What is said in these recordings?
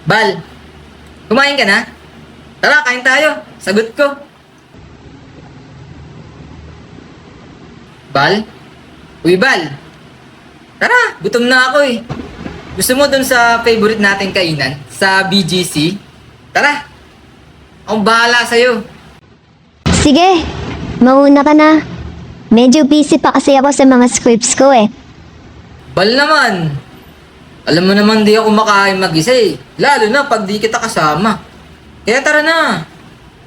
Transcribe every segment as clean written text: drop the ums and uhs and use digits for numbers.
Bal, kumain ka na? Tara, kain tayo. Sagot ko. Bal? Uy, Bal. Tara, gutom na ako eh. Gusto mo dun sa favorite nating kainan? Sa BGC? Tara. Akong bahala sa'yo. Sige, mauna ka na. Medyo busy pa kasi ako sa mga scripts ko eh. Bal naman. Alam mo naman di ako makain mag-isa eh. Lalo na pag di kita kasama. Kaya tara na.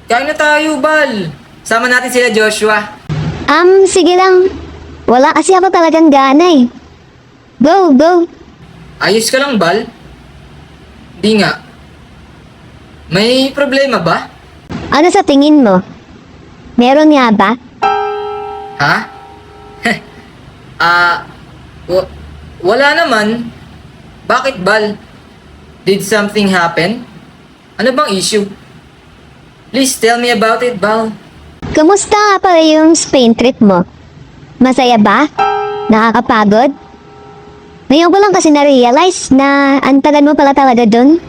Kain na tayo, Bal. Sama natin sila Joshua. Sige lang. Wala kasi ako talagang gana eh. Go, go. Ayos ka lang, Bal? Di nga. May problema ba? Ano sa tingin mo? Meron nga ba? Ha? Wala naman. Bakit, Bal? Did something happen? Ano bang issue? Please tell me about it, Bal. Kumusta nga pala yung Spain trip mo? Masaya ba? Nakakapagod? Ngayon ko lang kasi na-realize na ang tagal mo pala talaga dun.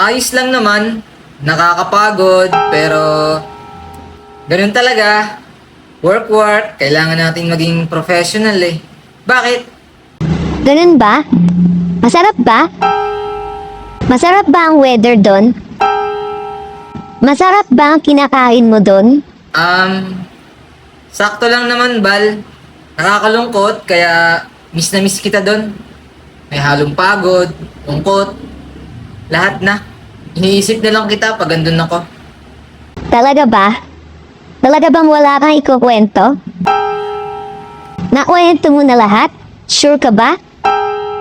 Ayos lang naman. Nakakapagod, pero ganun talaga. Work. Kailangan natin maging professional eh. Bakit? Ganun ba? Masarap ba? Masarap ba ang weather dun? Masarap ba ang kinakain mo dun? Sakto lang naman, Bal. Nakakalungkot, kaya miss na miss kita doon. May halong pagod, lungkot, lahat na. Iniisip na lang kita pag andun ako. Talaga ba? Talaga bang wala kang ikukwento? Nakwento mo na lahat? Sure ka ba?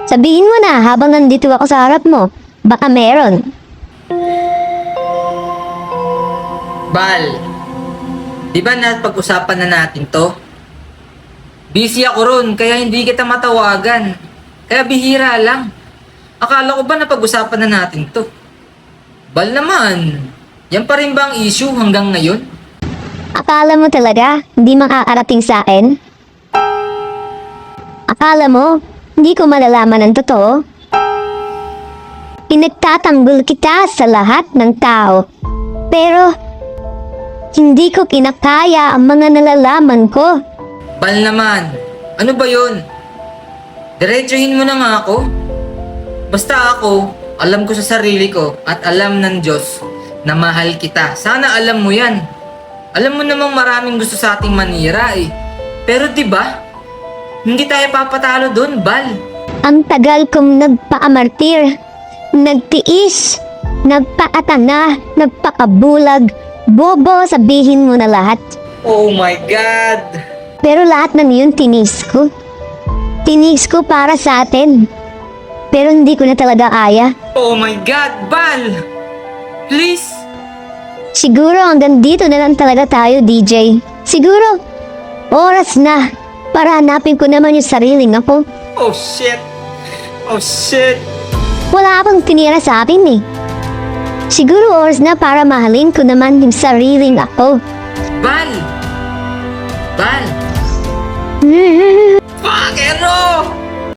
Sabihin mo na habang nandito ako sa harap mo. Baka meron. Bal, di ba napag-usapan na natin to? Busy ako ron, kaya hindi kita matawagan. Kaya bihira lang. Akala ko ba napag-usapan na natin to? Bal naman, yan pa rin ba ang issue hanggang ngayon? Akala mo talaga hindi makakarating sa akin? Akala mo hindi ko malalaman ang totoo? Pinagtatanggol kita sa lahat ng tao. Pero hindi ko kinakaya ang mga nalalaman ko. Bal naman, ano ba yun? Diretsuhin mo na nga ako. Basta ako, alam ko sa sarili ko at alam ng Diyos na mahal kita. Sana alam mo yan. Alam mo namang maraming gusto sa ating manira eh. Pero 'di ba? Hindi tayo papatalo doon, Bal. Ang tagal kong nagpaamartir, nagtiis, nagpaatanga, nagpakabulag, bobo sabihin mo na lahat. Oh my God! Pero lahat ng yun tinis ko. Tinis ko para sa atin. Pero hindi ko na talaga kaya. Oh my God, Bal! Please! Siguro hanggang dito na lang talaga tayo, DJ. Siguro, oras na para hanapin ko naman yung sariling ako. Oh shit! Oh shit! Wala pang tinira sa akin eh. Siguro oras na para mahalin ko naman yung sariling ako. Bal! Bal! Fuck, Ero!